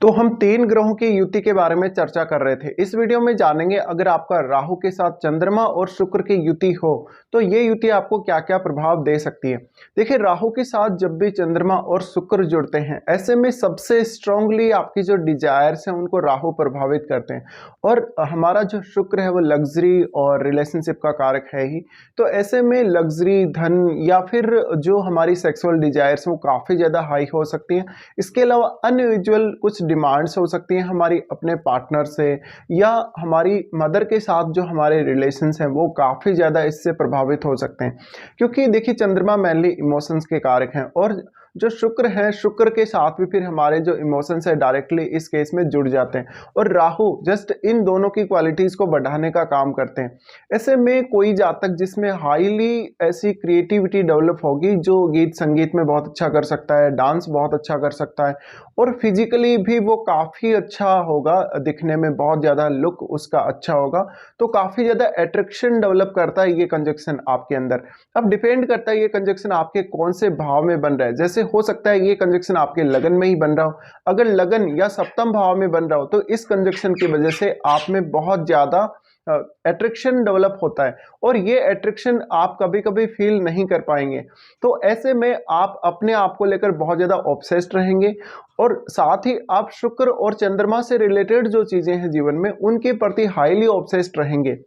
तो हम 3 ग्रहों की युति के बारे में चर्चा कर रहे थे। इस वीडियो में जानेंगे अगर आपका राहु के साथ चंद्रमा और शुक्र की युति हो तो ये युति आपको क्या-क्या प्रभाव दे सकती है। देखिए, राहु के साथ जब भी चंद्रमा और शुक्र जुड़ते हैं, ऐसे में सबसे स्ट्रांगली आपकी जो डिजायर्स हैं उनको राहु प्रभावित करते हैं। और हमारा जो शुक्र है वो लग्जरी और रिलेशनशिप का कारक है ही। तो ऐसे में लग्जरी, धन या फिर जो हमारी सेक्सुअल डिजायर्स वो काफ़ी ज़्यादा हाई हो सकती हैं। इसके अलावा अनयूजुअल कुछ डिमांड्स हो सकती हैं हमारी अपने पार्टनर से, या हमारी मदर के साथ जो हमारे रिलेशंस हैं वो काफ़ी ज़्यादा इससे प्रभावित हो सकते हैं। क्योंकि देखिए, चंद्रमा मेनली इमोशंस के कारक हैं और जो शुक्र है, शुक्र के साथ भी फिर हमारे जो इमोशंस है डायरेक्टली इस केस में जुड़ जाते हैं। और राहु जस्ट इन दोनों की क्वालिटीज़ को बढ़ाने का काम करते हैं। ऐसे में कोई जातक जिसमें हाईली ऐसी क्रिएटिविटी डेवलप होगी, जो गीत संगीत में बहुत अच्छा कर सकता है, डांस बहुत अच्छा कर सकता है और फिजिकली भी वो काफ़ी अच्छा होगा, दिखने में बहुत ज़्यादा लुक उसका अच्छा होगा, तो काफ़ी ज़्यादा अट्रैक्शन डेवलप करता है ये कंजक्शन आपके अंदर। अब डिपेंड करता है ये कंजक्शन आपके कौन से भाव में बन रहा है। जैसे हो सकता है ये कंजक्शन आपके लगन में ही बन रहा हो। अगर लगन या सप्तम भाव में बन रहा हो तो इस कंजक्शन की वजह से आप में बहुत ज़्यादा अट्रैक्शन डेवलप होता है और ये अट्रैक्शन आप कभी कभी फील नहीं कर पाएंगे। तो ऐसे में आप अपने आप को लेकर बहुत ज़्यादा ऑब्सेस्ड रहेंगे और साथ ही आप शुक्र और चंद्रमा से रिलेटेड जो चीज़ें हैं जीवन में उनके प्रति हाईली ऑब्सेस्ड रहेंगे।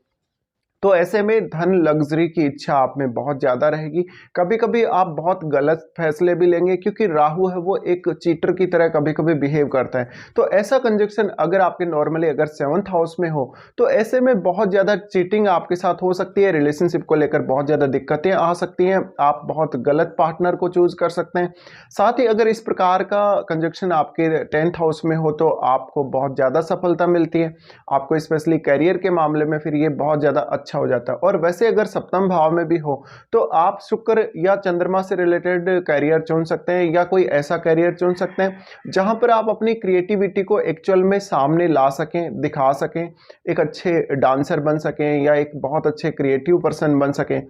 तो ऐसे में धन, लग्जरी की इच्छा आप में बहुत ज़्यादा रहेगी। कभी कभी आप बहुत गलत फैसले भी लेंगे क्योंकि राहु है वो एक चीटर की तरह कभी कभी बिहेव करता है। तो ऐसा कंजक्शन अगर आपके नॉर्मली अगर 7th हाउस में हो तो ऐसे में बहुत ज़्यादा चीटिंग आपके साथ हो सकती है। रिलेशनशिप को लेकर बहुत ज़्यादा दिक्कतें आ सकती हैं। आप बहुत गलत पार्टनर को चूज कर सकते हैं। साथ ही अगर इस प्रकार का कंजक्शन आपके 10th हाउस में हो तो आपको बहुत ज़्यादा सफलता मिलती है। आपको स्पेशली करियर के मामले में फिर ये बहुत ज़्यादा अच्छा हो जाता है। और वैसे अगर सप्तम भाव में भी हो तो आप शुक्र या चंद्रमा से रिलेटेड करियर चुन सकते हैं या कोई ऐसा करियर चुन सकते हैं जहां पर आप अपनी क्रिएटिविटी को एक्चुअल में सामने ला सकें, दिखा सकें, एक अच्छे डांसर बन सकें या एक बहुत अच्छे क्रिएटिव पर्सन बन सकें।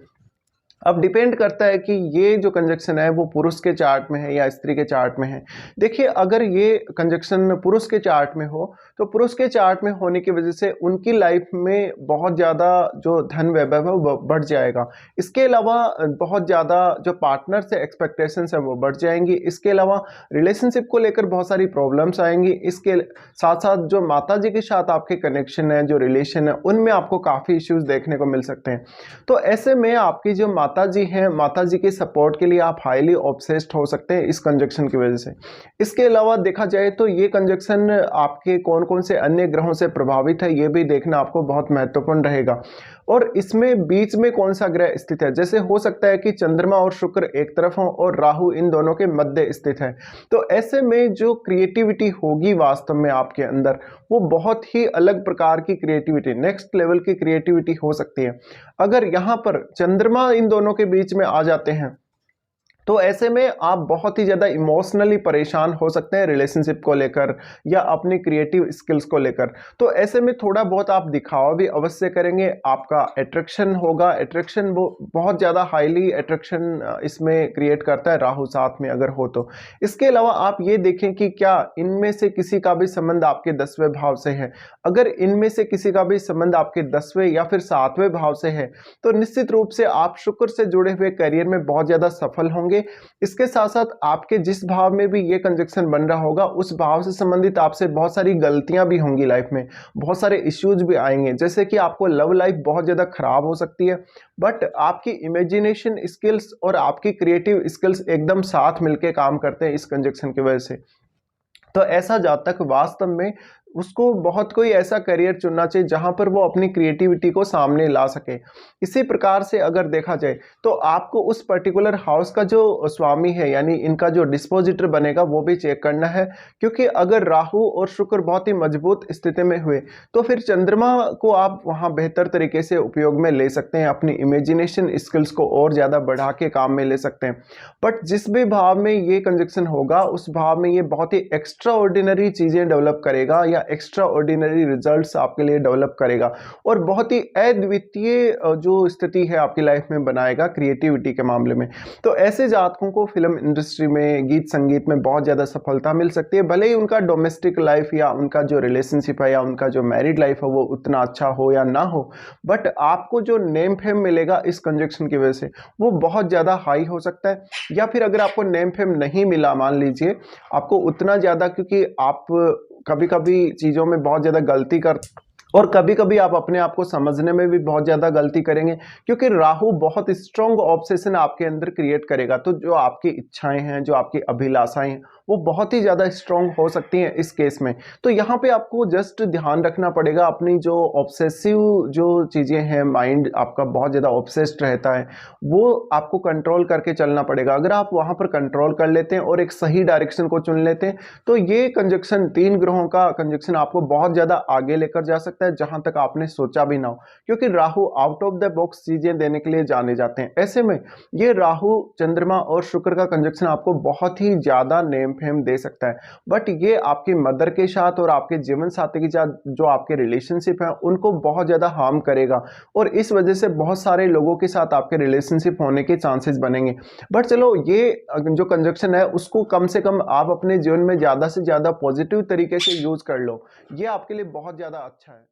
अब डिपेंड करता है कि ये जो कंजक्शन है वो पुरुष के चार्ट में है या स्त्री के चार्ट में है। देखिए, अगर ये कंजक्शन पुरुष के चार्ट में हो तो पुरुष के चार्ट में होने की वजह से उनकी लाइफ में बहुत ज़्यादा जो धन वैभव है वो बढ़ जाएगा। इसके अलावा बहुत ज़्यादा जो पार्टनर से एक्सपेक्टेशंस है वो बढ़ जाएंगी। इसके अलावा रिलेशनशिप को लेकर बहुत सारी प्रॉब्लम्स आएंगी। इसके साथ साथ जो माता जी के साथ आपके कनेक्शन है, जो रिलेशन है, उनमें आपको काफ़ी इश्यूज देखने को मिल सकते हैं। तो ऐसे में आपकी जो माता जी हैं, माता जी के सपोर्ट के लिए आप हाईली ऑब्सेस्ड हो सकते हैं इस कंजक्शन की वजह से। इसके अलावा देखा जाए तो ये कंजक्शन आपके कौन कौन से अन्य ग्रहों से प्रभावित है ये भी देखना आपको बहुत महत्वपूर्ण रहेगा। और इसमें बीच में कौन सा ग्रह स्थित है। जैसे हो सकता है कि चंद्रमा और शुक्र एक तरफ हो और राहु इन दोनों के मध्य स्थित है। तो ऐसे में जो क्रिएटिविटी होगी वास्तव में आपके अंदर वो बहुत ही अलग प्रकार की क्रिएटिविटी, नेक्स्ट लेवल की क्रिएटिविटी हो सकती है। अगर यहाँ पर चंद्रमा इन दोनों के बीच में आ जाते हैं तो ऐसे में आप बहुत ही ज़्यादा इमोशनली परेशान हो सकते हैं रिलेशनशिप को लेकर या अपनी क्रिएटिव स्किल्स को लेकर। तो ऐसे में थोड़ा बहुत आप दिखावा भी अवश्य करेंगे, आपका अट्रैक्शन होगा। अट्रैक्शन वो बहुत ज़्यादा हाईली अट्रैक्शन इसमें क्रिएट करता है राहु साथ में अगर हो तो। इसके अलावा आप ये देखें कि क्या इनमें से किसी का भी संबंध आपके 10वें भाव से है। अगर इनमें से किसी का भी संबंध आपके 10वें या फिर 7वें भाव से है तो निश्चित रूप से आप शुक्र से जुड़े हुए करियर में बहुत ज़्यादा सफल होंगे। इसके साथ साथ आपके जिस भाव में भी ये कंजक्शन बन रहा होगा उस भाव से संबंधित आपसे बहुत सारी गलतियां भी होंगी लाइफ में, बहुत सारे इश्यूज भी आएंगे। जैसे कि आपको लव लाइफ बहुत ज्यादा खराब हो सकती है, बट आपकी इमेजिनेशन स्किल्स और आपकी क्रिएटिव स्किल्स एकदम साथ मिलके काम करते हैं इस कंजक्शन की वजह से। तो ऐसा जातक वास्तव में उसको बहुत कोई ऐसा करियर चुनना चाहिए जहां पर वो अपनी क्रिएटिविटी को सामने ला सके। इसी प्रकार से अगर देखा जाए तो आपको उस पर्टिकुलर हाउस का जो स्वामी है यानी इनका जो डिस्पोजिटर बनेगा वो भी चेक करना है। क्योंकि अगर राहु और शुक्र बहुत ही मजबूत स्थिति में हुए तो फिर चंद्रमा को आप वहां बेहतर तरीके से उपयोग में ले सकते हैं, अपनी इमेजिनेशन स्किल्स को और ज़्यादा बढ़ा के काम में ले सकते हैं। बट जिस भी भाव में ये कंजक्शन होगा उस भाव में ये बहुत ही एक्स्ट्रा ऑर्डिनरी चीज़ें डेवलप करेगा या या एक्स्ट्रा ऑर्डिनरी रिजल्ट्स आपके लिए डेवलप करेगा और बहुत ही अद्वितीय जो स्थिति है आपकी लाइफ में बनाएगा क्रिएटिविटी के मामले में। तो ऐसे जातकों को फिल्म इंडस्ट्री में, गीत संगीत में बहुत ज़्यादा सफलता मिल सकती है, भले ही उनका डोमेस्टिक लाइफ या उनका जो रिलेशनशिप है या उनका जो मैरिड लाइफ है वो उतना अच्छा हो या ना हो, बट आपको जो नेम फेम मिलेगा इस कंजक्शन की वजह से वो बहुत ज़्यादा हाई हो सकता है। या फिर अगर आपको नेम फेम नहीं मिला, मान लीजिए आपको उतना ज़्यादा, क्योंकि आप कभी कभी चीज़ों में बहुत ज़्यादा गलती कर और कभी कभी आप अपने आप को समझने में भी बहुत ज़्यादा गलती करेंगे, क्योंकि राहु बहुत स्ट्रॉन्ग ऑब्सेशन आपके अंदर क्रिएट करेगा। तो जो आपकी इच्छाएं हैं, जो आपकी अभिलाषाएं हैं, वो बहुत ही ज़्यादा स्ट्रॉन्ग हो सकती हैं इस केस में। तो यहाँ पे आपको जस्ट ध्यान रखना पड़ेगा, अपनी जो ऑब्सेसिव जो चीज़ें हैं, माइंड आपका बहुत ज़्यादा ऑब्सेस्ड रहता है, वो आपको कंट्रोल करके चलना पड़ेगा। अगर आप वहाँ पर कंट्रोल कर लेते हैं और एक सही डायरेक्शन को चुन लेते हैं, तो ये कंजक्शन, 3 ग्रहों का कंजक्शन आपको बहुत ज़्यादा आगे लेकर जा सकता है, जहाँ तक आपने सोचा भी ना हो, क्योंकि Rahu out of the box चीज़ें देने के लिए जाने जाते हैं। ऐसे में ये राहु, चंद्रमा और शुक्र का कंजक्शन आपको बहुत ही ज़्यादा नेम फेम दे सकता है, बट ये आपकी मदर के साथ और आपके जीवन साथी के साथ जो आपके रिलेशनशिप है उनको बहुत ज़्यादा हार्म करेगा, और इस वजह से बहुत सारे लोगों के साथ आपके रिलेशनशिप होने के चांसेस बनेंगे। बट चलो, ये जो कंजक्शन है उसको कम से कम आप अपने जीवन में ज़्यादा से ज़्यादा पॉजिटिव तरीके से यूज़ कर लो, ये आपके लिए बहुत ज़्यादा अच्छा है।